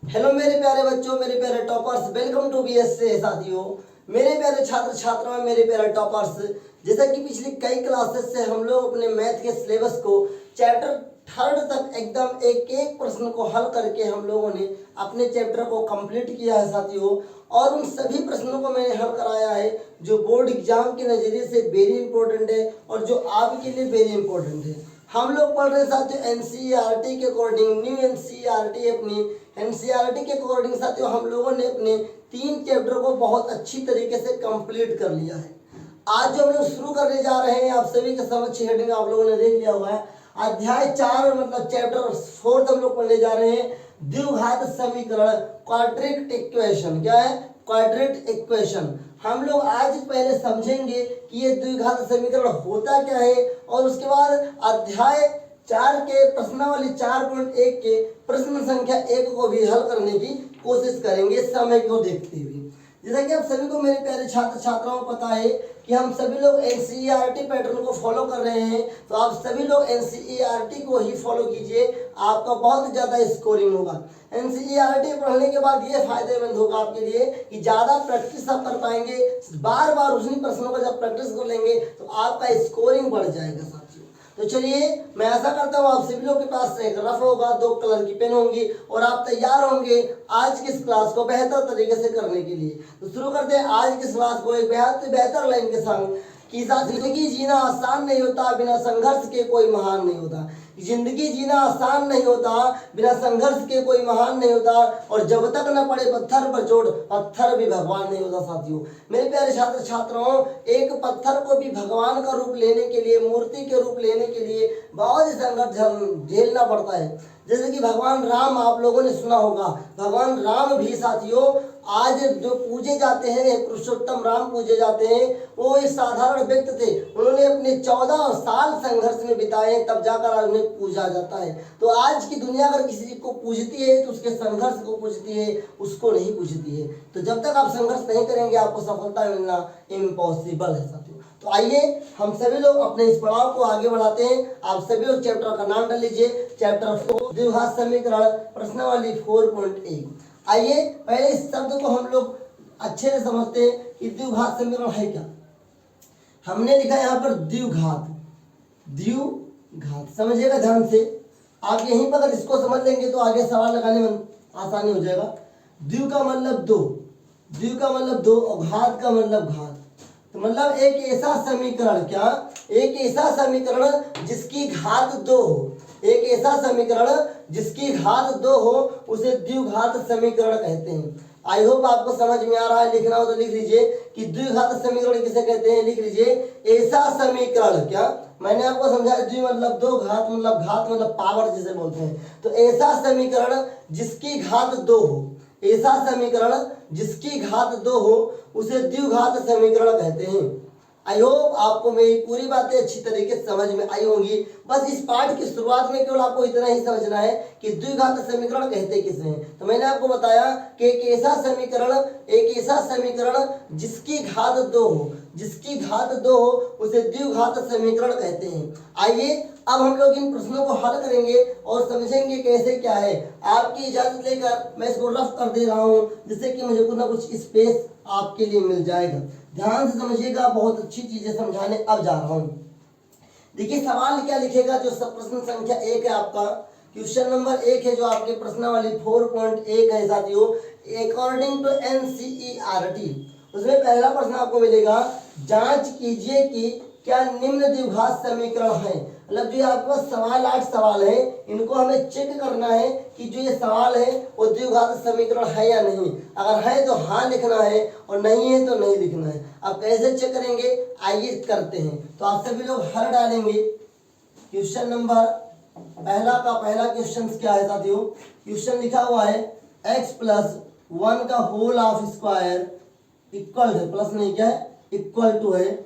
Hello मेरे प्यारे बच्चों, मेरे प्यारे टॉपर्स, वेलकम टू बीएस से साथियों। मेरे प्यारे छात्र छात्राओं, मेरे प्यारे टॉपर्स, जैसा कि पिछली कई क्लासेस से हम लोग अपने मैथ के सिलेबस को चैप्टर थर्ड तक एकदम एक एक प्रश्न को हल करके हम लोगों ने अपने चैप्टर को कंप्लीट किया है साथियों। और उन सभी प्रश्नों को मैंने हल कराया है जो बोर्ड एग्जाम के नज़रिए से वेरी इंपॉर्टेंट है और जो आपके लिए वेरी इंपॉर्टेंट है। हम लोग पढ़ रहे साथियों एनसीईआरटी के अकॉर्डिंग, न्यू एनसीईआरटी अपनी एनसीईआरटी के अकॉर्डिंग साथियों हम लोगों ने अपने 3 चैप्टर को बहुत अच्छी तरीके से कंप्लीट कर लिया है। आज जो हम लोग शुरू करने जा रहे हैं, आप सभी के समक्ष हेडिंग आप लोगों ने देख लिया हुआ है। अध्याय 4 मतलब चैप्टर 4 हम लोग पढ़ने जा रहे हैं द्विघात समीकरण, क्वाड्रेटिक इक्वेशन। क्या है? Quadratic equation. हम लोग आज पहले समझेंगे कि ये द्विघात समीकरण होता क्या है और उसके बाद अध्याय 4 के प्रश्नावली 4.1 के प्रश्न संख्या 1 को भी हल करने की कोशिश करेंगे समय को देखते हुए। जैसा कि आप सभी को मेरे प्यारे छात्र छात्राओं को पता है कि हम सभी लोग एनसीईआरटी पैटर्न को फॉलो कर रहे हैं, तो आप सभी लोग एनसीईआरटी को ही फॉलो कीजिए, आपका बहुत ज़्यादा स्कोरिंग होगा। एनसीईआरटी पढ़ने के बाद ये फायदेमंद होगा आपके लिए कि ज़्यादा प्रैक्टिस आप कर पाएंगे, बार बार उन्हीं प्रश्नों का जब प्रैक्टिस कर लेंगे तो आपका स्कोरिंग बढ़ जाएगा साथियों। तो चलिए, मैं ऐसा करता हूँ आप सभी लोग के पास एक रफ होगा, 2 कलर की पेन होंगी और आप तैयार होंगे आज की इस क्लास को बेहतर तरीके से करने के लिए। तो शुरू करते हैं आज की इस क्लास को एक बेहतर लाइन के संग कि जिंदगी जीना आसान नहीं होता, बिना संघर्ष के कोई महान नहीं होता। जिंदगी जीना आसान नहीं होता, बिना संघर्ष के कोई महान नहीं होता, और जब तक न पड़े पत्थर पर चोट, पत्थर भी भगवान नहीं होता साथियों। मेरे प्यारे छात्र छात्राओं, एक पत्थर को भी भगवान का रूप लेने के लिए, मूर्ति के रूप लेने के लिए बहुत ही संघर्ष झेलना पड़ता है। जैसे कि भगवान राम, आप लोगों ने सुना होगा, भगवान राम भी साथियों आज जो पूजे जाते हैं, पुरुषोत्तम राम पूजे जाते हैं, वो एक साधारण व्यक्ति थे। उन्होंने अपने 14 साल संघर्ष में बिताए, तब जाकर आज उन्हें पूजा जाता है। तो आज की दुनिया अगर किसी को पूजती है तो उसके संघर्ष को पूजती है, उसको नहीं पूजती है। तो जब तक आप संघर्ष नहीं करेंगे आपको सफलता मिलना इम्पॉसिबल है साथियों। तो आइए हम सभी लोग अपने इस पड़ाव को आगे बढ़ाते हैं। आप सभी लोग चैप्टर का नाम डाल लीजिए, चैप्टर 4 द्विघात समीकरण, प्रश्नावली 4.1। आइए पहले इस शब्द को हम लोग अच्छे से समझते हैं कि द्विघात समीकरण है क्या। हमने लिखा यहाँ पर द्विघात, द्विघात समझिएगा ध्यान से। आप यहीं पर अगर इसको समझ लेंगे तो आगे सवाल लगाने में आसानी हो जाएगा। द्वि का मतलब 2, द्वि का मतलब 2 और घात का मतलब घात। तो मतलब एक ऐसा समीकरण, क्या? एक ऐसा समीकरण जिसकी घात 2 हो, एक ऐसा समीकरण जिसकी घात 2 हो उसे द्विघात समीकरण कहते हैं। आई होप आपको समझ में आ रहा है। लिखना हो तो लिख लीजिए कि द्विघात समीकरण किसे कहते हैं, लिख लीजिए ऐसा समीकरण। क्या मैंने आपको समझाया? द्वि मतलब 2, घात मतलब पावर जिसे बोलते हैं। तो ऐसा समीकरण जिसकी घात 2 हो, ऐसा समीकरण जिसकी घात 2 हो उसे द्विघात समीकरण कहते हैं। आई होप आपको मेरी पूरी बातें अच्छी तरीके से समझ में आई होंगी। बस इस पाठ की शुरुआत में केवल आपको इतना ही समझना है कि द्विघात समीकरण कहते किसे हैं। तो मैंने आपको बताया कि एक ऐसा समीकरण जिसकी घात 2 हो, जिसकी घात 2 हो उसे द्विघात समीकरण कहते हैं। आइए अब हम लोग इन प्रश्नों को हल करेंगे और समझेंगे कैसे क्या है। आपकी इजाजत लेकर मैं इसको रफ कर दे रहा हूँ जिससे कि मुझे कुछ ना कुछ स्पेस आपके लिए मिल जाएगा। ध्यान से समझिएगा, बहुत अच्छी चीजें समझाने अब जा रहा हूँ। देखिए सवाल क्या लिखेगा, जो सब प्रश्न संख्या 1 है आपका, क्वेश्चन नंबर 1 है जो आपके प्रश्नावली 4.1 है साथियों, अकॉर्डिंग टू एनसीईआरटी। उसमें पहला प्रश्न आपको मिलेगा, जांच कीजिए कि क्या निम्न द्विघात समीकरण है। मतलब जो आपको सवाल 8 सवाल है, इनको हमें चेक करना है कि जो ये सवाल है वो द्विघात समीकरण है या नहीं। अगर है तो हाँ लिखना है और नहीं है तो नहीं लिखना है। अब कैसे चेक करेंगे, आइए करते हैं। तो आप सभी लोग हर डालेंगे। क्वेश्चन नंबर पहला क्वेश्चन क्या है साथियों, क्वेश्चन लिखा हुआ है x + 1 का होल ऑफ स्क्वायर इक्वल है, प्लस नहीं क्या है, इक्वल टू है,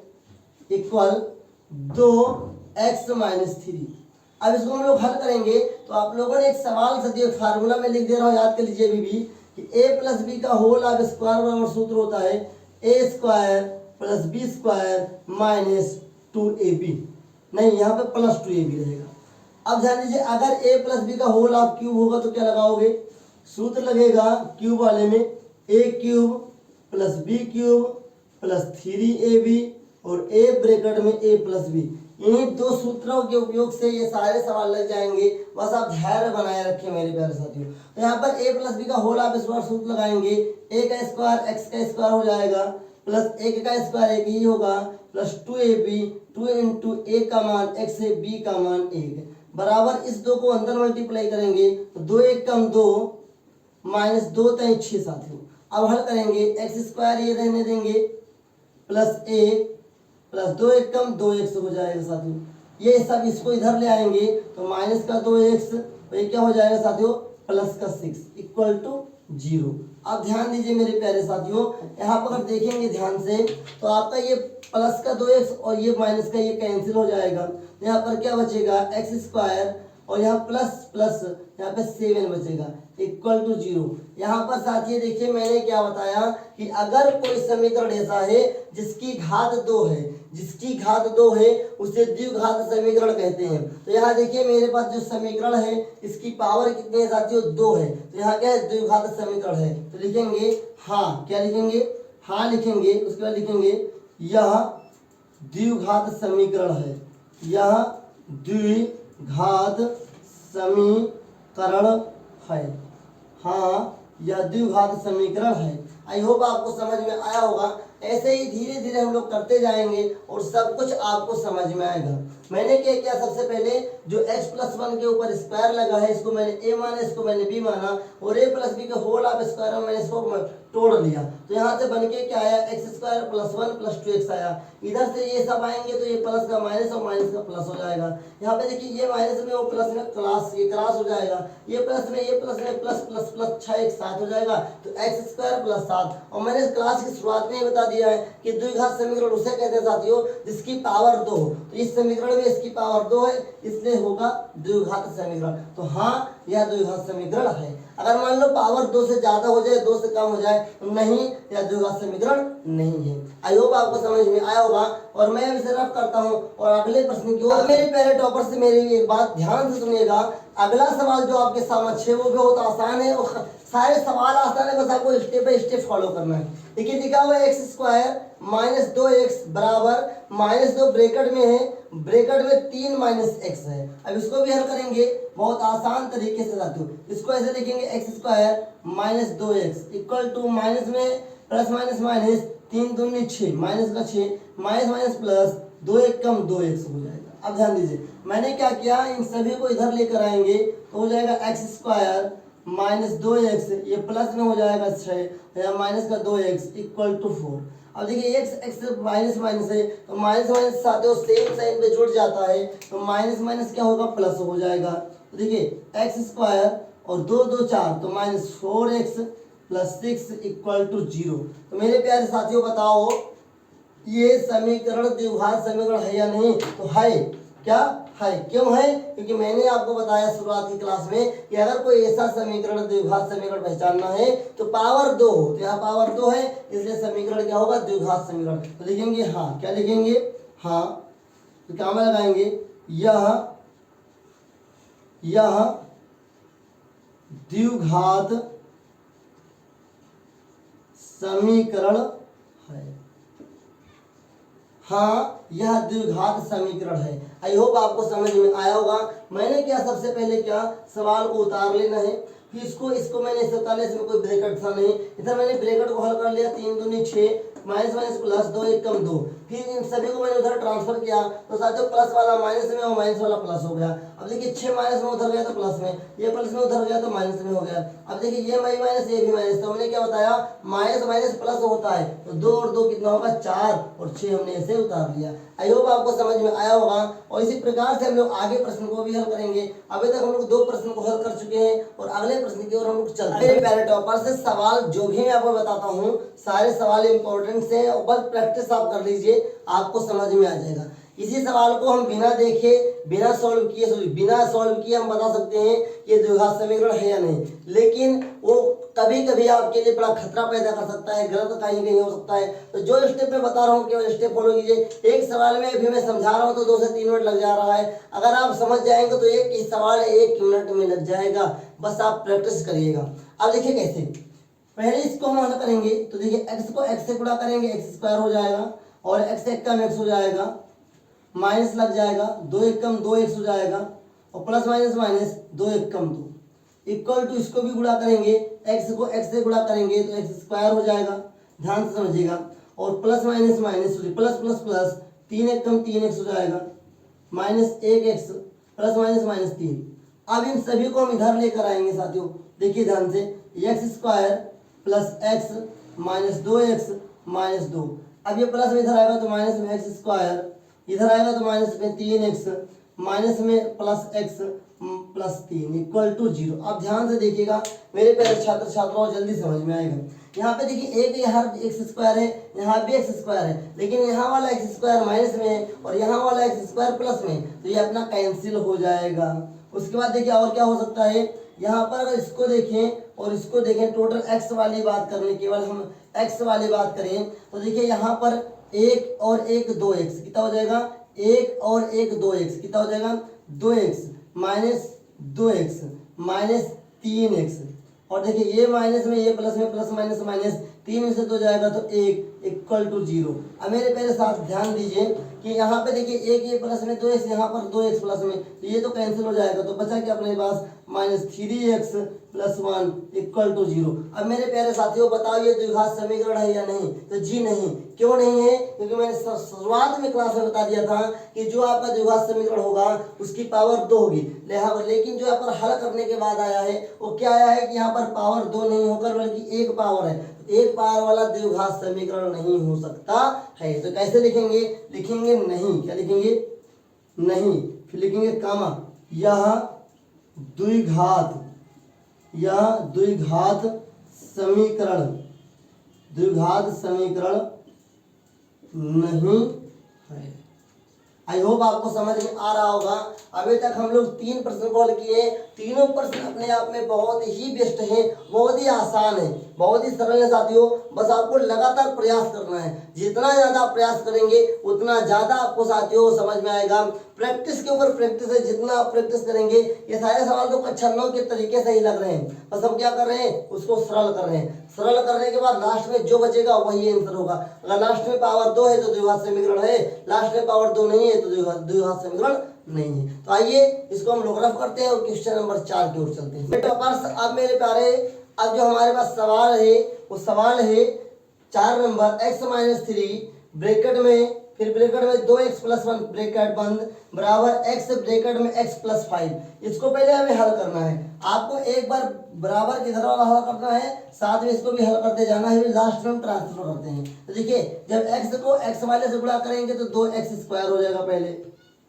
इक्वल 2x - 3। अब इसको हम लोग हल करेंगे तो आप लोगों ने एक सवाल साथियों फार्मूला में लिख दे रहा हूँ, याद कर लीजिए अभी भी कि a + b का होल ऑफ स्क्वायर बराबर सूत्र होता है a² + b² - 2ab। नहीं, यहाँ पे +2ab रहेगा। अब ध्यान दीजिए, अगर a + b का होल ऑफ क्यूब होगा तो क्या लगाओगे, सूत्र लगेगा क्यूब वाले में a cube plus b cube plus 3ab और ए ब्रैकेट में ए प्लस बी। इन्हीं दो सूत्रों के उपयोग से ये सारे सवाल लग जाएंगे, बस आप धैर्य बनाए रखें मेरे प्यारे साथियों। तो यहाँ पर ए प्लस बी का होल आप इस बार सूत्र लगाएंगे, ए का स्क्वायर एक्स का स्क्वायर हो जाएगा प्लस एक का स्क्वायर एक ही होगा प्लस 2ab 2 इंटू ए का मान एक्स है बी का मान 1 बराबर इस दो को अंदर मल्टीप्लाई करेंगे तो 2 1 कम 2 माइनस 2 3 6 साथियों। अब हल करेंगे एक्स स्क्वायर ये रहने देंगे प्लस ए प्लस 2 1 कम 2 एक्स हो जाएगा साथियों। ये सब इसको इधर ले आएंगे तो माइनस का 2x तो ये क्या हो जाएगा साथियों प्लस का 6 इक्वल टू 0। आप ध्यान दीजिए मेरे प्यारे साथियों, यहाँ पर अगर देखेंगे ध्यान से तो आपका ये प्लस का 2x और ये माइनस का ये कैंसिल हो जाएगा। यहाँ पर क्या बचेगा एक्स स्क्वायर और यहाँ प्लस प्लस यहाँ पे 7 बचेगा इक्वल टू 0। यहाँ पर साथियों देखिए मैंने क्या बताया कि अगर कोई समीकरण ऐसा है जिसकी घात 2 है, जिसकी घात 2 है उसे द्विघात समीकरण कहते हैं। तो यहाँ देखिए मेरे पास जो समीकरण है इसकी पावर कितनी है साथियों 2 है, तो यहाँ क्या है द्विघात समीकरण है। तो लिखेंगे हाँ, क्या लिखेंगे हाँ लिखेंगे, उसके बाद लिखेंगे यह द्विघात समीकरण है, यह द्विघात समीकरण है। हाँ यह द्विघात समीकरण है। आई होप आपको समझ में आया होगा। ऐसे ही धीरे धीरे हम लोग करते जाएंगे और सब कुछ आपको समझ में आएगा। मैंने क्या किया सबसे पहले जो x प्लस 1 के ऊपर स्क्वायर लगा है इसको मैंने a माना, इसको मैंने b माना और a प्लस बी के होल ऑफ स्क्वायर में मैंने इसको तोड़ लिया। तो यहाँ से बन के क्या आया x square plus 1 plus 2x आया। इधर से ये सब आएंगे तो ये प्लस का माइनस और माइनस का प्लस हो जाएगा। यहाँ पे देखिए ये माइनस में वो प्लस में क्लास ये क्रॉस हो जाएगा, ये प्लस में ये प्लस में प्लस प्लस प्लस 6 एक साथ हो जाएगा तो एक्स स्क्वायर प्लस 7। और मैंने क्लास की शुरुआत में ही बता दिया है कि द्विघात समीकरण उसे कहते हैं साथियों जिसकी पावर 2 हो। तो इस समीकरण में इसकी पावर 2 है इसलिए होगा द्विघात समीकरण। तो हाँ यह द्विघात समीकरण है। अगर मान लो पावर 2 से ज्यादा हो जाए 2 से कम हो जाए तो नहीं, यह द्विघात समीकरण नहीं है। आई होप आपको समझ में आया होगा और मैं अभी रफ करता हूँ और अगले प्रश्न की ओर। मेरे प्यारे टॉपर से मेरी एक बात ध्यान से सुनिएगा, अगला सवाल जो आपके समक्ष है वो बहुत आसान है और सारे सवाल आसान है, बस आपको स्टेप बाय स्टेप फॉलो करना है। देखिए लिखा हुआ है एक्स स्क्वायर माइनस 2x बराबर माइनस 2 ब्रैकेट में है, ब्रैकेट में 3 माइनस एक्स है। अब इसको भी हल करेंगे बहुत आसान तरीके से साथियों। इसको ऐसे लिखेंगे x square minus 2x equal to minus में प्लस माइनस माइनस 3 दूनी 6 माइनस का 6 माइनस माइनस प्लस 2 1 कम 2x हो जाएगा। अब ध्यान दीजिए मैंने क्या किया, इन सभी को इधर लेकर आएंगे तो हो जाएगा एक्स स्क्वायर माइनस 2x ये प्लस में हो जाएगा 6 या माइनस का 2x इक्वल टू 4। अब देखिए एक्स माइनस माइनस है तो माइनस माइनस साथियों सेम साइन पे जुड़ जाता है तो माइनस माइनस क्या होगा प्लस हो जाएगा। तो देखिए एक्स स्क्वायर और 2 2 4 तो minus 4x plus 6 equal to 0। तो मेरे प्यारे साथियों बताओ ये समीकरण द्विघात समीकरण है या नहीं? तो है। क्या है? क्यों है? क्योंकि मैंने आपको बताया शुरुआत की क्लास में कि अगर कोई ऐसा समीकरण द्विघात समीकरण पहचानना है तो पावर 2 हो। तो यहाँ पावर 2 है इसलिए समीकरण क्या होगा द्विघात समीकरण। तो लिखेंगे हाँ, क्या लिखेंगे हाँ, तो क्या में लगाएंगे यह द्विघात समीकरण है। हाँ यह द्विघात समीकरण है। आई होप आपको समझ में आया होगा। मैंने क्या सबसे पहले क्या सवाल को उतार लेना है, फिर इसको मैंने इसे उतार लिया, इसमें कोई ब्रैकेट था नहीं, इधर मैंने ब्रैकेट को हल कर लिया 3 दूनी 6 माइनस माइनस प्लस 2 1 कम 2, फिर इन सभी को मैंने उधर ट्रांसफर किया तो साथियों प्लस वाला माइनस में और माइनस वाला प्लस हो गया। अब देखिए 6 माइनस में उधर गया तो प्लस में, ये प्लस में उधर गया तो माइनस में हो गया। अब देखिए ये माइनस ये भी माइनस, तो हमने क्या बताया माइनस माइनस प्लस होता है तो 2 और 2 कितना होगा 4 और 6 हमने ऐसे उतार लिया। आई होप आपको समझ में आया होगा और इसी प्रकार से हम लोग आगे प्रश्न को भी हल करेंगे। अभी तक हम लोग 2 प्रश्न को हल कर चुके हैं और अगले प्रश्न की ओर हम लोग चलते हैं। मेरे प्यारे टॉपर से सवाल जो भी मैं आपको बताता हूँ सारे सवाल इंपॉर्टेंट से और बस प्रैक्टिस आप कर लीजिए, आपको समझ में आ जाएगा। इसी सवाल को हम बिना देखे बिना सॉल्व किए हम बता सकते हैं ये द्विघात समीकरण है या नहीं, लेकिन वो कभी कभी आपके लिए बड़ा खतरा पैदा कर सकता है, गलत कहीं कहीं हो सकता है। तो जो स्टेप मैं बता रहा हूँ केवल स्टेप फॉलो कीजिए। एक सवाल में अभी मैं समझा रहा हूँ तो 2 से 3 मिनट लग जा रहा है, अगर आप समझ जाएंगे तो एक ही सवाल 1 मिनट में लग जाएगा, बस आप प्रैक्टिस करिएगा। अब देखिए कैसे, पहले इसको हम हल करेंगे तो देखिए x को x से गुणा करेंगे, x स्क्वायर हो जाएगा और x एक कम x हो जाएगा, माइनस लग जाएगा, 2 एक कम 2x हो जाएगा और प्लस माइनस माइनस 2 एक कम 2 इक्वल टू इसको भी गुणा करेंगे, x को x से गुणा करेंगे तो x स्क्वायर हो जाएगा, ध्यान से समझिएगा, और plus minus minus plus plus plus 3 एक कम 3x हो जाएगा, minus 1x plus minus minus 3। अब इन सभी को हम इधर लेकर आएंगे साथियों, देखिए ध्यान से, x square plus x minus 2x minus 2। अब ये प्लस में इधर आएगा तो माइनस में x स्क्वायर, इधर आएगा तो माइनस में 3x माइनस में plus x plus 3 equal to 0। अब ध्यान से देखिएगा मेरे प्यारे छात्र छात्राओं, जल्दी समझ में आएगा। यहाँ पे देखिए एक यहाँ एक्स स्क्वायर है, यहाँ भी एक्स स्क्वायर है, लेकिन यहाँ वाला एक्स स्क्वायर माइनस में है और यहाँ वाला एक्स स्क्वायर प्लस में, तो ये अपना कैंसिल हो जाएगा। उसके बाद देखिए और क्या हो सकता है, यहाँ पर इसको देखें और इसको देखें, टोटल एक्स वाली बात करने, केवल हम एक्स वाली बात करें तो देखिए यहाँ पर 1 और 1 2x कितना हो जाएगा, 1 और 1 2x कितना हो जाएगा, 2x minus 2x minus 3x, और देखिए ये माइनस में ये प्लस में, प्लस माइनस माइनस 3 में से 2 जाएगा तो 1 इक्वल टू 0। अब मेरे पहले साथ ध्यान दीजिए कि यहाँ पे देखिए 1 ये प्लस में 2x, यहाँ पर 2x प्लस में, तो ये तो कैंसिल हो जाएगा, तो बचा क्या अपने पास, minus 3x plus 1 equal to 0। अब मेरे प्यारे साथियों बताओ ये द्विघात समीकरण है या नहीं, तो जी नहीं। क्यों नहीं है, क्योंकि मैंने शुरुआत में क्लास में बता दिया था कि जो आपका द्विघात समीकरण होगा उसकी पावर 2 होगी, लेकिन जो यहाँ पर हल करने के बाद आया है वो क्या आया है कि यहाँ पर पावर 2 नहीं होकर बल्कि 1 पावर है, एक पावर वाला द्विघात समीकरण नहीं हो सकता है। तो कैसे लिखेंगे, लिखेंगे नहीं, क्या लिखेंगे, नहीं, फिर लिखेंगे कामा, यह द्विघात, यह द्विघात समीकरण, द्विघात समीकरण नहीं है। आई होप आपको समझ में आ रहा होगा। अभी तक हम लोग 3 प्रश्न कॉल किए, तीनों प्रश्न अपने आप में बहुत ही बेस्ट हैं, बहुत ही आसान है, बहुत ही सरल है साथियों। बस आपको लगातार प्रयास करना है, जितना ज़्यादा आप प्रयास करेंगे उतना ज़्यादा आपको साथियों समझ में आएगा। प्रैक्टिस के ऊपर प्रैक्टिस है, जितना आप प्रैक्टिस करेंगे, ये सारे सवाल तो कक्षा 9 के तरीके से ही लग रहे हैं, बस हम क्या कर रहे हैं, उसको सरल कर रहे हैं। सरल करने के बाद लास्ट में जो बचेगा वही आंसर होगा। अगर लास्ट में पावर 2 है तो द्विघात समीकरण है, लास्ट में पावर 2 नहीं है तो द्विघात समीकरण नहीं है। तो आइए इसको हम लोग रफ करते हैं और क्वेश्चन नंबर 4 की ओर चलते हैं। अब मेरे प्यारे, अब जो हमारे पास सवाल है वो सवाल है 4 नंबर, x माइनस 3 ब्रैकेट में, फिर ब्रैकेट में 2x प्लस 1 ब्रैकेट बंद बराबर x ब्रैकेट में x प्लस 5। इसको पहले हमें हल करना है, आपको एक बार बराबर के इधर वाला हल करना है, साथ में इसको भी हल करते जाना है, लास्ट में हम ट्रांसफर करते हैं। तो देखिए जब x को x वाले से गुणा करेंगे तो 2x स्क्वायर हो जाएगा पहले,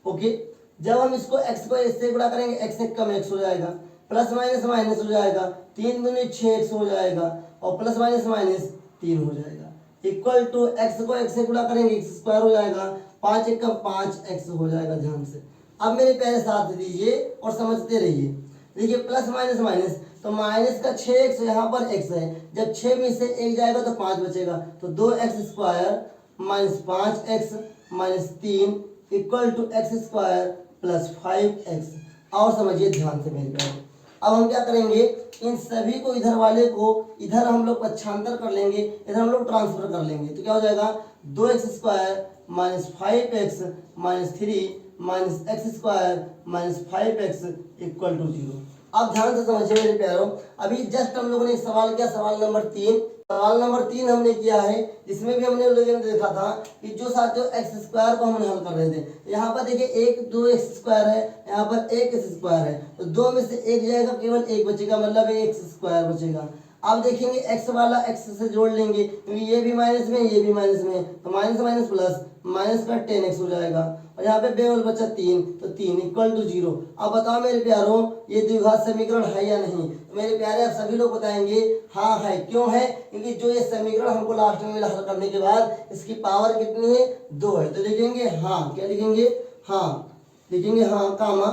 ओके। जब हम इसको x को इससे गुणा करेंगे x से कम x हो जाएगा, प्लस माइनस माइनस हो जाएगा, 3 दूनी 6x हो जाएगा और प्लस माइनस माइनस 3 हो जाएगा, इक्वल टू x को x से गुणा करेंगे x स्क्वायर हो जाएगा, 5 एक कम 5x हो जाएगा। ध्यान से अब मेरे पहले साथ दीजिए और समझते रहिए। देखिए प्लस माइनस माइनस, तो माइनस का 6x यहाँ पर x है, जब 6 में से 1 जाएगा तो 5 बचेगा, तो 2x square minus 5x minus 3 equal to x square plus 5x। और समझिए ध्यान से मेरे प्यारे, अब हम क्या करेंगे, इन सभी को इधर वाले को इधर हम लोग पक्षांतर कर लेंगे, इधर हम लोग ट्रांसफर कर लेंगे, तो क्या हो जाएगा 2x square minus 5x minus 3 minus x square minus 5x equal to 0। अब ध्यान से समझिए मेरे प्यारों, अभी जस्ट हम लोगों ने एक सवाल किया, सवाल नंबर 3, सवाल नंबर 3 हमने किया है, जिसमें भी हमने लोगों ने देखा था कि जो साथियों एक्स स्क्वायर को हम हल कर रहे थे। यहाँ पर देखिए 1 2x स्क्वायर है, यहाँ पर 1x स्क्वायर है, तो 2 में से 1 जाएगा, केवल 1 बचेगा, मतलब x स्क्वायर बचेगा। अब देखेंगे x वाला x से जोड़ लेंगे, क्योंकि ये भी माइनस में ये भी माइनस में, तो माइनस माइनस प्लस, माइनस का 10x हो जाएगा, और यहाँ पे बेवल बचा 3, तो 3 इक्वल टू 0। अब बताओ मेरे प्यारों ये द्विघात समीकरण है या नहीं, तो मेरे प्यारे आप सभी लोग बताएंगे हाँ है। क्यों है, क्योंकि जो ये समीकरण हमको लास्ट में हल करने के बाद इसकी पावर कितनी है, 2 है, तो लिखेंगे हाँ, क्या लिखेंगे, हाँ लिखेंगे, हाँ कामा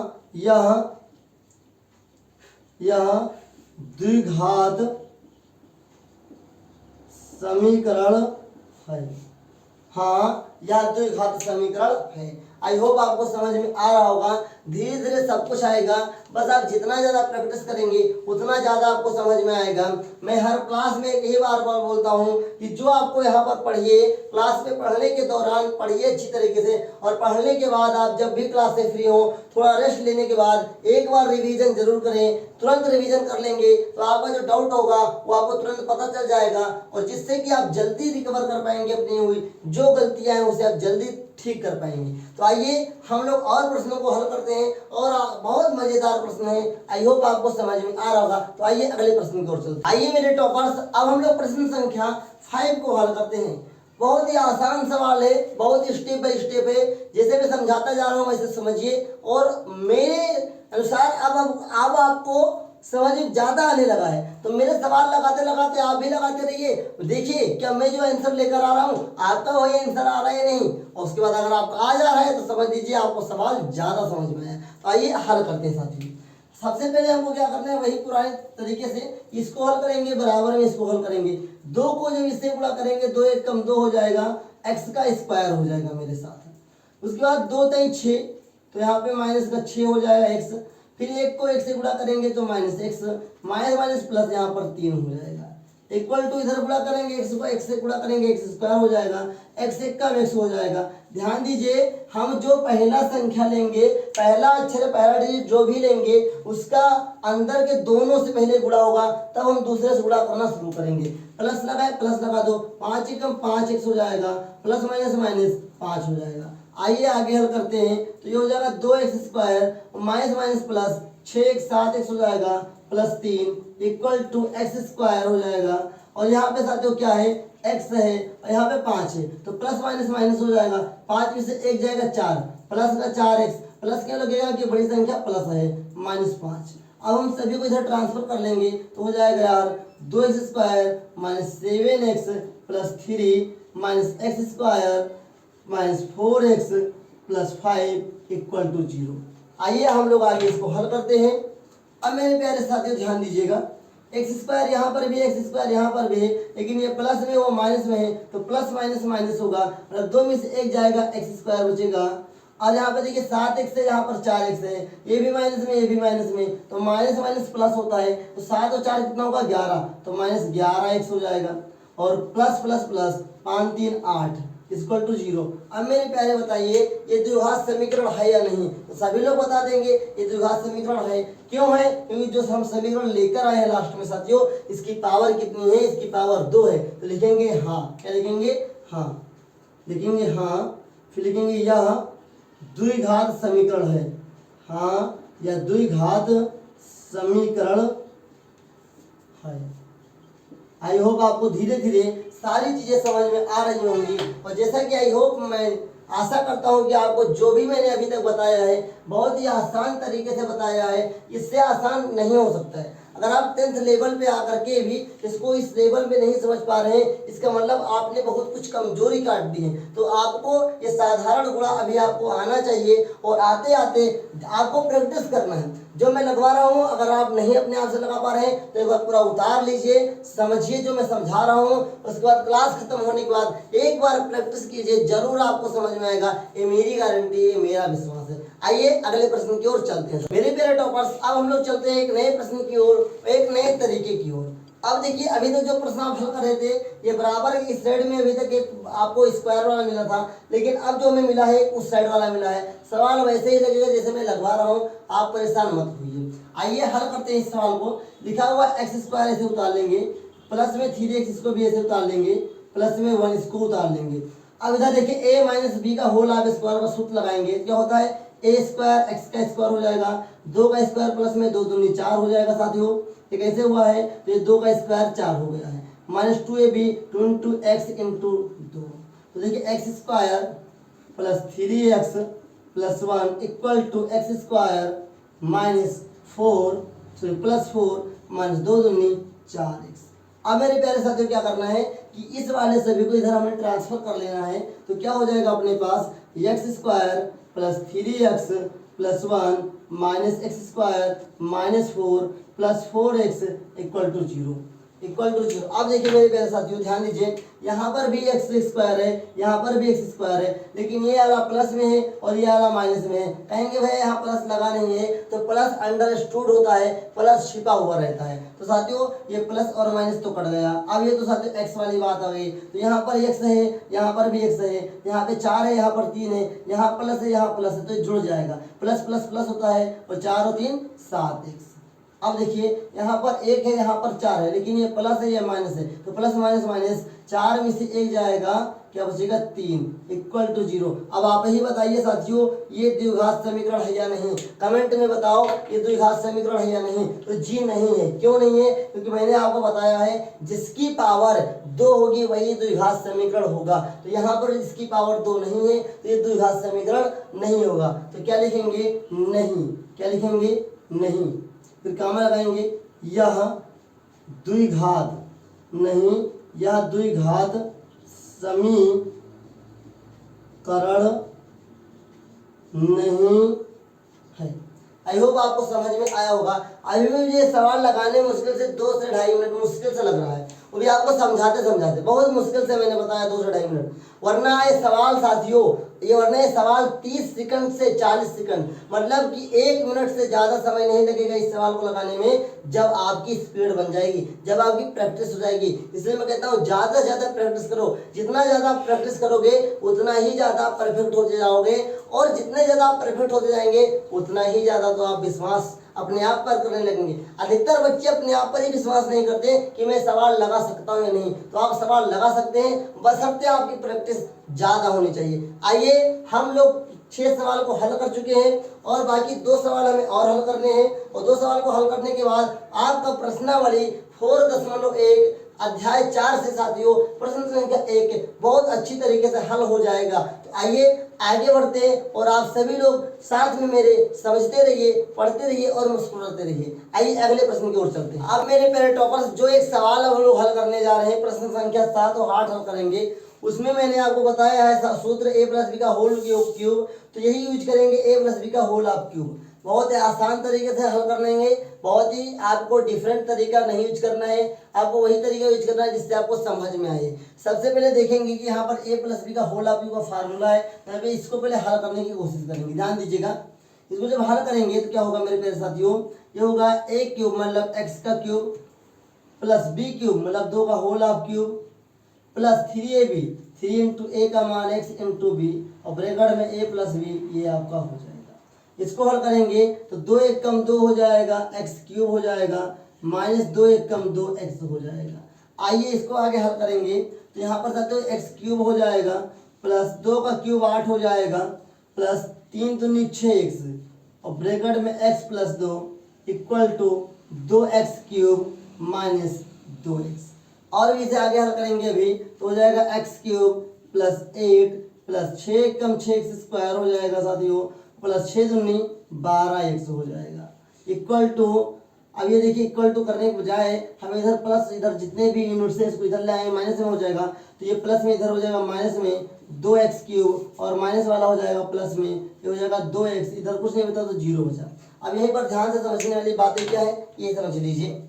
यह द्विघात समीकरण है। हाँ, यह द्विघात समीकरण है। आई होप आपको समझ में आ रहा होगा। धीरे धीरे सब कुछ आएगा, बस आप जितना ज़्यादा प्रैक्टिस करेंगे उतना ज़्यादा आपको समझ में आएगा। मैं हर क्लास में एक ही बार बोलता हूँ कि जो आपको यहाँ पर पढ़िए, क्लास में पढ़ने के दौरान पढ़िए अच्छी तरीके से, और पढ़ने के बाद आप जब भी क्लास से फ्री हो थोड़ा रेस्ट लेने के बाद एक बार रिवीजन जरूर करें। तुरंत रिवीजन कर लेंगे तो आपका जो डाउट होगा वो आपको तुरंत पता चल जाएगा, और जिससे कि आप जल्दी रिकवर कर पाएंगे अपनी हुई जो गलतियां हैं उसे आप जल्दी ठीक कर पाएंगे। तो आइए हम लोग और प्रश्नों को हल करते हैं, और बहुत मजेदार प्रश्न है। आई होप आपको समझ में आ रहा होगा। तो आइए अगले प्रश्न की ओर चलते हैं। आइए मेरे टॉपर्स, अब हम लोग प्रश्न संख्या 5 को हल करते हैं। बहुत ही आसान सवाल है, बहुत ही स्टेप बाय स्टेप है। जैसे मैं समझाता जा रहा हूँ वैसे समझिए, और मेरे अनुसार अब आपको समझ में ज्यादा आने लगा है, तो मेरे सवाल लगाते लगाते आप भी लगाते रहिए। देखिए क्या मैं जो आंसर लेकर आ रहा हूँ आपका वही आंसर आ रहा है नहीं, और उसके बाद अगर आपका आ जा रहा है तो समझ लीजिए आपको सवाल ज्यादा समझ में आया। तो आइए हल करते हैं साथियों। सबसे पहले हमको क्या करना है, वही पुराने तरीके से इसको हल करेंगे, बराबर में इसको हल करेंगे। 2 को जब इससे गुणा करेंगे 2 1 कम 2 हो जाएगा, x का स्क्वायर हो जाएगा मेरे साथ। उसके बाद 2 3 6, तो यहाँ पे माइनस का 6 हो जाएगा x। फिर 1 को 1 से गुणा करेंगे तो minus x, minus minus plus यहाँ पर 3 हो जाएगा। इक्वल टू इधर गुणा करेंगे x को x से गुणा करेंगे x स्क्वायर हो जाएगा, x एक का x हो जाएगा। ध्यान दीजिए हम जो पहला संख्या लेंगे, पहला अक्षर पहला डिजिट जो भी लेंगे उसका अंदर के दोनों से पहले गुणा होगा, तब हम दूसरे से गुणा करना शुरू करेंगे। प्लस लगाए, प्लस लगा दो, 5 एकम 5x हो जाएगा, प्लस माइनस माइनस 5 हो जाएगा। आइए आगे हल करते हैं। तो ये हो जाएगा 2x square minus minus plus 6x 7x हो जाएगा, plus 3 equal to x square हो जाएगा। और यहाँ पे साथियों क्या है, x है, और यहाँ पे 5 है, तो प्लस माइनस माइनस हो जाएगा। 5 में से 1 जाएगा 4, प्लस का 4x, प्लस क्या लगेगा कि बड़ी संख्या प्लस है, माइनस 5। अब हम सभी को इधर ट्रांसफर कर लेंगे तो हो जाएगा यार 2x square minus 7x plus 3 minus x square minus 4x plus 5 equal to 0। आइए हम लोग आगे इसको हल करते हैं। अब मेरे प्यारे साथियों ध्यान दीजिएगा, एक्स स्क्वायर यहाँ पर भी, एक्स स्क्वायर यहाँ पर भी है, लेकिन ये प्लस में वो माइनस में है, तो प्लस माइनस माइनस होगा, मतलब 2 में से 1 जाएगा, एक्स स्क्वायर बचेगा। और यहाँ पे देखिए 7x है, यहाँ पर 4x है, ये भी माइनस में ये भी माइनस में, तो माइनस माइनस प्लस होता है, तो 7 और 4 कितना होगा 11, तो माइनस 11x हो जाएगा। और plus plus plus 5 3 8 equal to 0। अब मेरे प्यारे बताइए ये द्विघात समीकरण है या नहीं, तो सभी लोग बता देंगे ये द्विघात समीकरण है। क्यों है, क्योंकि जो हम समीकरण लेकर आए हैं लास्ट में साथियों, इसकी पावर कितनी है, इसकी पावर 2 है। तो लिखेंगे हाँ, क्या लिखेंगे, हाँ लिखेंगे हाँ, फिर लिखेंगे यह द्विघात समीकरण है, हाँ यह द्विघात समीकरण है। आई होप आपको धीरे धीरे सारी चीजें समझ में आ रही होंगी, और जैसा कि आई होप मैं आशा करता हूं कि आपको जो भी मैंने अभी तक बताया है बहुत ही आसान तरीके से बताया है, इससे आसान नहीं हो सकता है। अगर आप 10th लेवल पे आकर के भी इसको इस लेवल में नहीं समझ पा रहे हैं, इसका मतलब आपने बहुत कुछ कमजोरी काट दी है। तो आपको ये साधारण गुणा अभी आपको आना चाहिए, और आते आते आपको प्रैक्टिस करना है। जो मैं लगवा रहा हूँ अगर आप नहीं अपने आप से लगा पा रहे हैं तो एक बार पूरा उतार लीजिए, समझिए जो मैं समझा रहा हूँ, उसके बाद क्लास खत्म होने के बाद एक बार प्रैक्टिस कीजिए, जरूर आपको समझ में आएगा, ये मेरी गारंटी है, मेरा विश्वास है। आइए अगले प्रश्न की ओर चलते हैं मेरे प्यारे टॉपर्स। अब हम लोग चलते हैं एक नए प्रश्न की ओर, एक नए तरीके की ओर। अब देखिए अभी तक जो प्रश्न आप हल कर रहे थे ये बराबर इस साइड में अभी तक एक आपको स्क्वायर वाला मिला था, लेकिन अब जो हमें मिला है उस साइड वाला मिला है। सवाल वैसे ही लगेगा जैसे मैं लगवा रहा हूँ, आप परेशान मत होइए। आइए हल करते हैं इस सवाल को। लिखा हुआ एक्स स्क्वायर ऐसे उतार लेंगे, प्लस में 3x इसको भी ऐसे उतार लेंगे, प्लस में 1 इसको उतार लेंगे। अब इधर देखिए a माइनस बी का होल आप स्क्वायर का सूत्र लगाएंगे, क्या होता है a स्क्वायर एक्स का स्क्वायर हो जाएगा, 2 का स्क्वायर प्लस में 2 दूनी 4 हो जाएगा साथियों। ये कैसे हुआ है, तो ये 2 का स्क्वायर 4 हो गया है, माइनस 2ab 2x इंटू 2। तो देखिए x square plus 3x plus 1 equal to x square minus 4 plus 4 minus 2 दूनी 4x। अब मेरे प्यारे साथियों क्या करना है कि इस वाले सभी को इधर हमें ट्रांसफर कर लेना है। तो क्या हो जाएगा अपने पास x square plus 3x plus 1 minus x square minus 4 plus 4x equal to 0। Equal to 0। अब देखिए मेरे प्यारे साथियों ध्यान दीजिए, यहाँ पर भी एक्स स्क्वायर है, यहाँ पर भी एक्स स्क्वायर है, लेकिन ये वाला प्लस में है और ये वाला माइनस में है। कहेंगे भाई यहाँ प्लस लगा नहीं है, तो प्लस अंडरस्टूड होता है, प्लस छिपा हुआ रहता है। तो साथियों ये प्लस और माइनस तो कट गया। अब ये तो साथियों एक्स वाली बात आ गई, तो यहाँ पर एक्स है, यहाँ पर भी एक्स है, यहाँ पे 4 है, यहाँ पर 3 है, यहाँ प्लस है, यहाँ प्लस है, तो ये जुड़ जाएगा। प्लस प्लस प्लस होता है और 4 और 3 7 एक्स। अब देखिए यहाँ पर 1 है, यहाँ पर 4 है, लेकिन ये प्लस है, ये माइनस है, तो प्लस माइनस माइनस 4 में से 1 जाएगा, क्या बचेगा 3 इक्वल टू 0। अब आप ही बताइए साथियों ये द्विघात समीकरण है या नहीं, कमेंट में बताओ ये द्विघात समीकरण है या नहीं। तो जी नहीं है। क्यों नहीं है? क्योंकि मैंने आपको बताया है जिसकी पावर 2 होगी वही द्विघात समीकरण होगा। तो यहाँ पर जिसकी पावर 2 नहीं है तो ये द्विघात समीकरण नहीं होगा। तो क्या लिखेंगे? नहीं। क्या लिखेंगे? नहीं। फिर काम लगाएंगे यह द्विघात नहीं, यह द्विघात समीकरण नहीं है। आई होप आपको समझ में आया होगा। अभी भी ये सवाल लगाने मुश्किल से 2 से 2.5 मिनट मुश्किल से लग रहा है, वो भी आपको समझाते समझाते बहुत मुश्किल से मैंने बताया 2 से 2.5 मिनट। वरना ये सवाल साथियों वरना ये सवाल 30 सेकंड से 40 सेकंड, मतलब कि 1 मिनट से ज़्यादा समय नहीं लगेगा इस सवाल को लगाने में, जब आपकी स्पीड बन जाएगी, जब आपकी प्रैक्टिस हो जाएगी। इसलिए मैं कहता हूँ ज़्यादा से ज़्यादा प्रैक्टिस करो। जितना ज़्यादा आप प्रैक्टिस करोगे उतना ही ज़्यादा आप परफेक्ट होते जाओगे, और जितने ज़्यादा आप परफेक्ट होते जाएंगे उतना ही ज़्यादा तो आप विश्वास अपने आप पर करने लगेंगे। अधिकतर बच्चे अपने आप पर ही विश्वास नहीं करते कि मैं सवाल लगा सकता हूँ या नहीं। तो आप सवाल लगा सकते हैं, बशर्ते आपकी प्रैक्टिस ज़्यादा होनी चाहिए। आइए हम लोग 6 सवाल को हल कर चुके हैं और बाकी 2 सवाल हमें और हल करने हैं, और 2 सवाल को हल करने के बाद आपका प्रश्नावली 4.1 अध्याय 4 से साथियों प्रश्न संख्या 1 बहुत अच्छी तरीके से हल हो जाएगा। तो आइए आगे बढ़ते हैं और आप सभी लोग साथ में मेरे समझते रहिए, पढ़ते रहिए और मुस्कुराते रहिए। आइए अगले प्रश्न की ओर चलते हैं। अब मेरे प्यारे टॉपर्स जो एक सवाल हम लोग हल करने जा रहे हैं, प्रश्न संख्या 7 और 8 हल करेंगे। उसमें मैंने आपको बताया है सूत्र a प्लस बी का होल क्यूब, तो यही यूज करेंगे a प्लस बी का होल ऑफ क्यूब। बहुत ही आसान तरीके से हल कर लेंगे, बहुत ही आपको डिफरेंट तरीका नहीं यूज करना है, आपको वही तरीका यूज करना है जिससे आपको समझ में आए। सबसे पहले देखेंगे कि यहाँ पर a प्लस बी का होल ऑफ क्यूब का फार्मूला है, यहाँ पे इसको पहले हल करने की कोशिश करेंगे। ध्यान दीजिएगा, इसको जब हल करेंगे तो क्या होगा मेरे प्यारे साथियों, ये होगा a क्यूब मतलब x का क्यूब प्लस b क्यूब मतलब 2 का whole of cube plus 3ab 3 into a का मान x इंटू बी और ब्रैकेट में a प्लस बी, ये आपका हो जाएगा। इसको हल करेंगे तो 2 1 कम 2 हो जाएगा, x क्यूब हो जाएगा, माइनस 2 1 कम 2 x हो जाएगा। आइए इसको आगे हल करेंगे तो यहाँ पर साथियों x क्यूब हो जाएगा प्लस 2 का क्यूब 8 हो जाएगा प्लस 3 दूनी 6x और ब्रैकेट में x plus 2 equal to 2x cube minus 2x। और भी इसे आगे हल करेंगे अभी तो हो जाएगा x क्यूब प्लस 8 प्लस 6 कम 6x स्क्वायर हो जाएगा साथियों प्लस 6 दूनी 12x हो जाएगा इक्वल टू। अब ये देखिए इक्वल टू करने के बजाय हम इधर प्लस, इधर जितने भी यूनिट्स हैं इसको इधर ले आए माइनस में हो जाएगा, तो ये प्लस में इधर हो जाएगा माइनस में 2x क्यूब और माइनस वाला हो जाएगा प्लस में, ये हो जाएगा 2x, इधर कुछ नहीं बचा तो 0 बचा। अब यहीं पर ध्यान से समझने वाली बातें क्या है ये समझ लीजिए।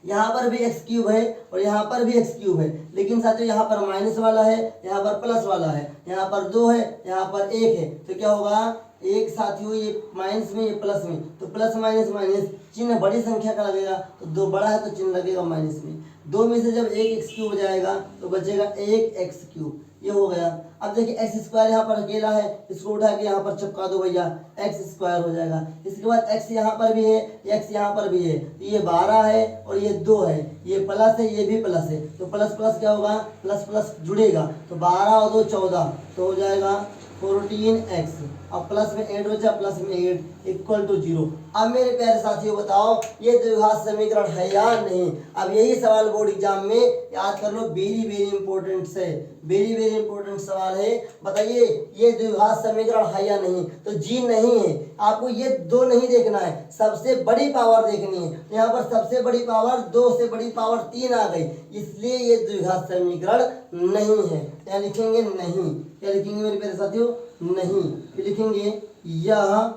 यहाँ पर भी x क्यूब है और यहाँ पर भी x क्यूब है, लेकिन साथियों यहाँ पर माइनस वाला है, यहाँ पर प्लस वाला है, यहाँ पर 2 है, यहाँ पर 1 है, तो क्या होगा एक साथियों ये माइनस में ये प्लस में, तो प्लस माइनस माइनस चिन्ह बड़ी संख्या का लगेगा तो 2 बड़ा है तो चिन्ह लगेगा माइनस में। 2 में से जब 1 x क्यूब हो जाएगा तो बचेगा 1 x क्यूब, ये हो गया। अब देखिए एक्स स्क्वायर यहाँ पर अकेला है, इसको उठा के यहाँ पर चिपका दो भैया, एक्स स्क्वायर हो जाएगा। इसके बाद एक्स यहाँ पर भी है, एक्स यहाँ पर भी है, तो ये 12 है और ये 2 है, ये प्लस है ये भी प्लस है, तो प्लस प्लस क्या होगा प्लस प्लस जुड़ेगा, तो 12 और 2 14, तो हो जाएगा 14x। अब प्लस में 8 बचा, प्लस में 8 इक्वल टू 0। अब मेरे प्यारे साथियों बताओ ये द्विघात समीकरण है या नहीं। अब यही सवाल बोर्ड एग्जाम में याद कर लो, वेरी वेरी इंपॉर्टेंट से वेरी वेरी इंपॉर्टेंट सवाल है। बताइए ये द्विघात समीकरण है या नहीं, तो जी नहीं है। आपको ये 2 नहीं देखना है, सबसे बड़ी पावर देखनी है। यहाँ पर सबसे बड़ी पावर 2 से बड़ी पावर 3 आ गई, इसलिए ये द्विघात समीकरण नहीं है। क्या लिखेंगे नहीं, क्या लिखेंगे मेरे प्यारे साथियों नहीं, फिर लिखेंगे यह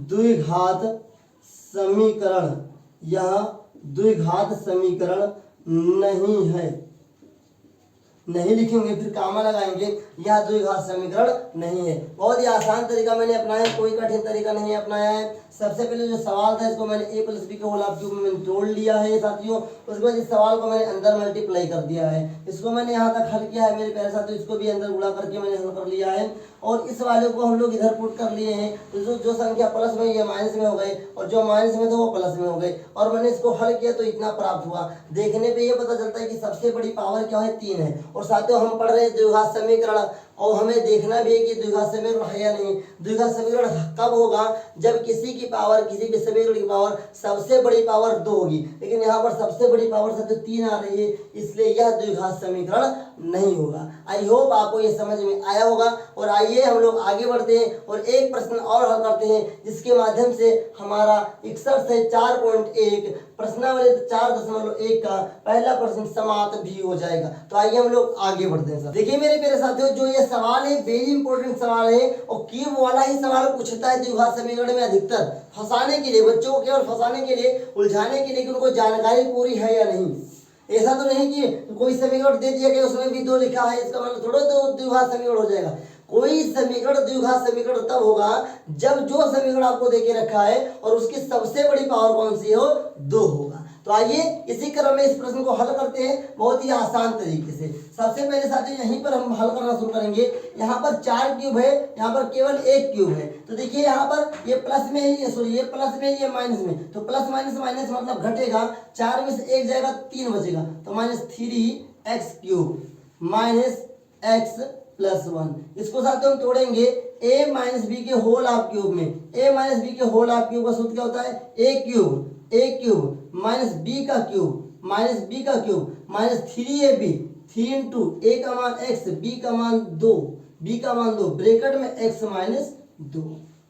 द्विघात समीकरण, यह द्विघात समीकरण नहीं है। नहीं लिखेंगे फिर कामा लगाएंगे, यह द्विघात समीकरण नहीं है। बहुत ही आसान तरीका मैंने अपनाया है, कोई कठिन तरीका नहीं अपनाया है। सबसे पहले जो सवाल था इसको मैंने a प्लस बी के होल ऑफ क्यूब में मैंने तोड़ लिया है साथियों। उसके बाद इस सवाल को मैंने अंदर मल्टीप्लाई कर दिया है, इसको मैंने यहाँ तक हल किया है मेरे प्यारे साथियों। इसको भी अंदर गुणा करके मैंने हल कर लिया है और इस वाले को हम लोग इधर पुट कर लिए हैं। तो जो संख्या प्लस में ये माइनस में हो गई और जो माइनस में था वो प्लस में हो गई और मैंने इसको हल किया तो इतना प्राप्त हुआ। देखने पे ये पता चलता है कि सबसे बड़ी पावर क्या है, 3 है। और साथियों हम पढ़ रहे हैं द्विघात समीकरण और हमें देखना भी है कि द्विघात समीकरण है या नहीं। द्विघात समीकरण कब होगा, जब किसी की पावर, किसी भी समीकरण की पावर सबसे बड़ी पावर 2 होगी, लेकिन यहाँ पर सबसे बड़ी पावर से तो 3 आ रही है, इसलिए यह द्विघात समीकरण नहीं होगा। आई होप आपको ये समझ में आया होगा। और आइए हम लोग आगे बढ़ते हैं और एक प्रश्न और हल करते हैं, जिसके माध्यम से हमारा 61 से 4.1 प्रश्नावली 4.1 का पहला प्रश्न समाप्त भी हो जाएगा। तो आइए हम लोग आगे बढ़ते हैं। देखिए मेरे प्यारे साथियों, जो ये सवाल है वेरी इंपॉर्टेंट सवाल है और क्यूब वाला ही सवाल पूछता है द्विघात समीकरण में अधिकतर, फंसाने के लिए, बच्चों को केवल फंसाने के लिए, उलझाने के लिए कि उनको जानकारी पूरी है या नहीं। ऐसा तो नहीं कि कोई समीकरण दे दिया गया उसमें भी 2 लिखा है, इसका मतलब थोड़ा तो द्विघात समीकरण हो जाएगा। कोई समीकरण द्विघात समीकरण तब होगा जब जो समीकरण आपको देके रखा है और उसकी सबसे बड़ी पावर कौन सी हो, 2 होगा। तो आइए इसी क्रम में इस प्रश्न को हल करते हैं बहुत ही आसान तरीके से। सबसे पहले साथियों यहीं पर हम हल करना शुरू करेंगे। यहाँ पर 4 क्यूब है, यहाँ पर केवल 1 क्यूब है। तो देखिए यहाँ पर ये प्लस में है, ये प्लस में, ये माइनस में, तो प्लस माइनस माइनस मतलब घटेगा, 4 में से 1 जाएगा, 3 बचेगा, तो -3x cube minus x plus 1। इसको साथ हम तोड़ेंगे a माइनस बी के होल ऑफ क्यूब में। a माइनस बी के होल ऑफ क्यूब का सूत्र क्या होता है, a क्यूब माइनस b का क्यूब माइनस b का cube minus 3ab, 3 into a का मान x, b का मान 2, ब्रैकेट में x माइनस 2।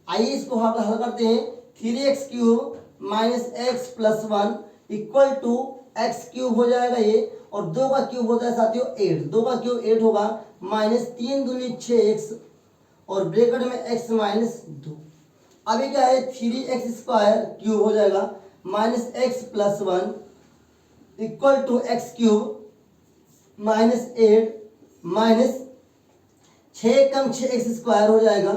आइए इसको हल करते हैं। 3x cube minus x plus 1 equal to x cube हो जाएगा ये, और 2 का क्यूब होता है साथियों 8, 2 का क्यूब 8 होगा, माइनस 3 दूनी 6x और ब्रैकेट में x माइनस 2। अभी क्या है, 3x स्क्वायर क्यूब हो जाएगा minus x plus 1 equal to x cube minus 8 minus 6 कम 6x स्क्वायर हो जाएगा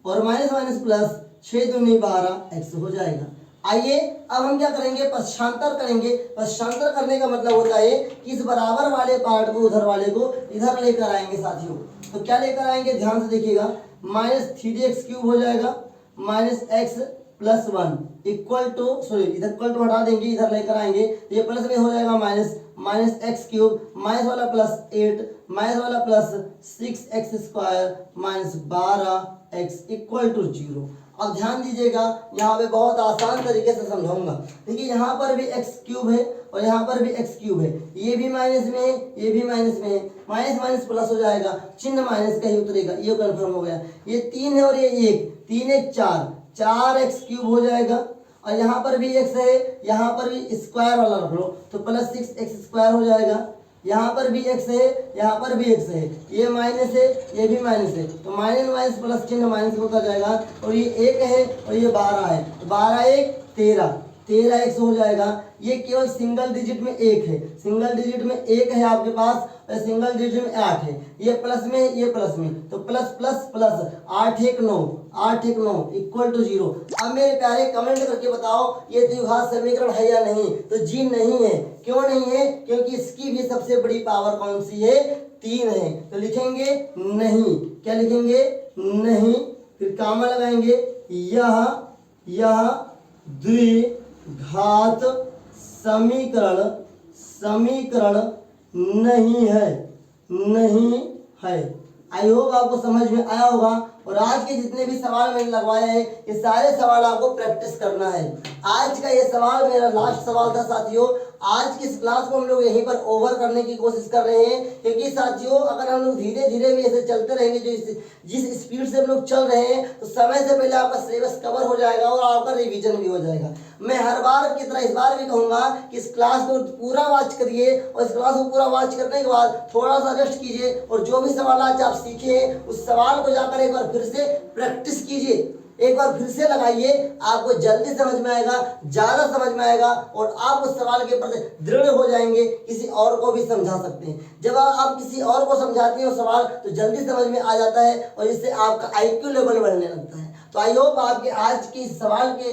और माइनस माइनस प्लस 6 दूनी 12x हो जाएगा। आइए अब हम क्या करेंगे, पश्चांतर करेंगे। पश्चांतर करने का मतलब होता है कि इस बराबर वाले पार्ट को, उधर वाले को इधर लेकर आएंगे साथियों। तो क्या लेकर आएंगे, ध्यान से देखिएगा, माइनस 3x क्यूब हो जाएगा minus x plus 1 equal to, sorry इधर इक्वल टू हटा देंगे, इधर लेकर आएंगे, ये प्लस में हो जाएगा माइनस x क्यूब, माइनस वाला प्लस 8, माइनस वाला plus 6x square minus 12x equal to 0। अब ध्यान दीजिएगा, यहाँ पे बहुत आसान तरीके से समझाऊंगा। देखिए यहाँ पर भी x क्यूब है और यहाँ पर भी x क्यूब है, ये भी माइनस में है, ये भी माइनस में है, माइनस माइनस प्लस हो जाएगा, चिन्ह माइनस का ही उतरेगा, ये कंफर्म हो गया। ये 3 है और ये 1, 3 1 4x क्यूब हो जाएगा और यहाँ पर भी x है, यहाँ पर भी स्क्वायर वाला रख लो तो प्लस 6x स्क्वायर हो जाएगा। यहाँ पर भी x है, यहाँ पर भी x है, ये माइनस है, ये भी माइनस है, तो माइनस माइनस प्लस चिन्ह माइनस होता जाएगा और ये 1 है और ये 12 है, तो 12 1 13x हो जाएगा। ये केवल सिंगल डिजिट में 1 है, सिंगल डिजिट में 1 है आपके पास, सिंगल डिजिट में 8 है, ये प्लस में, ये प्लस में, तो plus plus plus 8 1 9, 8 1 9 equal to 0। अब मेरे प्यारे कमेंट करके बताओ ये द्विघात समीकरण है या नहीं। तो जी नहीं है। क्यों नहीं है, क्योंकि इसकी भी सबसे बड़ी पावर कौन सी है, 3 है। तो लिखेंगे नहीं, क्या लिखेंगे, नहीं, फिर कामा लगाएंगे, यह द्विघात समीकरण नहीं है। आई होप आपको समझ में आया होगा। और आज के जितने भी सवाल मैंने लगवाए हैं, ये सारे सवाल आपको प्रैक्टिस करना है। आज का ये सवाल मेरा लास्ट सवाल था साथियों। आज की इस क्लास को हम लोग यहीं पर ओवर करने की कोशिश कर रहे हैं, क्योंकि साथियों अगर हम लोग धीरे धीरे भी ऐसे चलते रहेंगे, जिस स्पीड से हम लोग चल रहे हैं, तो समय से पहले आपका सिलेबस कवर हो जाएगा और आपका रिवीजन भी हो जाएगा। मैं हर बार की तरह इस बार भी कहूंगा कि इस क्लास को पूरा वॉच करिए और इस क्लास को पूरा वॉच करने के बाद थोड़ा सा रेस्ट कीजिए और जो भी सवाल आज आप सीखे उस सवाल को जाकर एक बार फिर से प्रैक्टिस कीजिए। एक बार फिर से लगाइए, आपको जल्दी समझ में आएगा, ज़्यादा समझ में आएगा और आप उस सवाल के प्रति दृढ़ हो जाएंगे, किसी और को भी समझा सकते हैं। जब आप किसी और को समझाते हैं सवाल तो जल्दी समझ में आ जाता है और इससे आपका IQ लेवल बढ़ने लगता है। तो आई होप आपके आज के इस सवाल के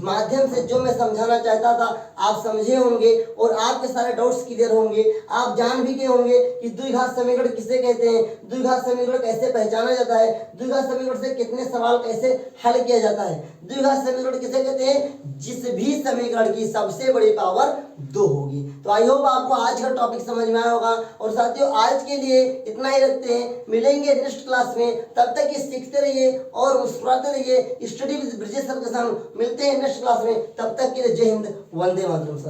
माध्यम से जो मैं समझाना चाहता था आप समझे होंगे और आपके सारे डाउट्स क्लियर होंगे। आप जान भी गए होंगे कि द्विघात समीकरण किसे कहते हैं, द्विघात समीकरण कैसे पहचाना जाता है, द्विघात समीकरण से कितने सवाल कैसे हल किया जाता है। द्विघात समीकरण किसे कहते हैं? जिस भी समीकरण की सबसे बड़ी पावर 2 होगी। तो आई होप आपको आज का टॉपिक समझ में आया होगा और साथियों आज के लिए इतना ही रखते हैं, मिलेंगे नेक्स्ट क्लास में। तब तक ये सीखते रहिए और मुस्कुराते रहिए। स्टडी विद ब्रिजेश सर के साथ मिलते हैं नेक्स्ट क्लास में। तब तक के लिए जय हिंद, वंदे मातरम सर।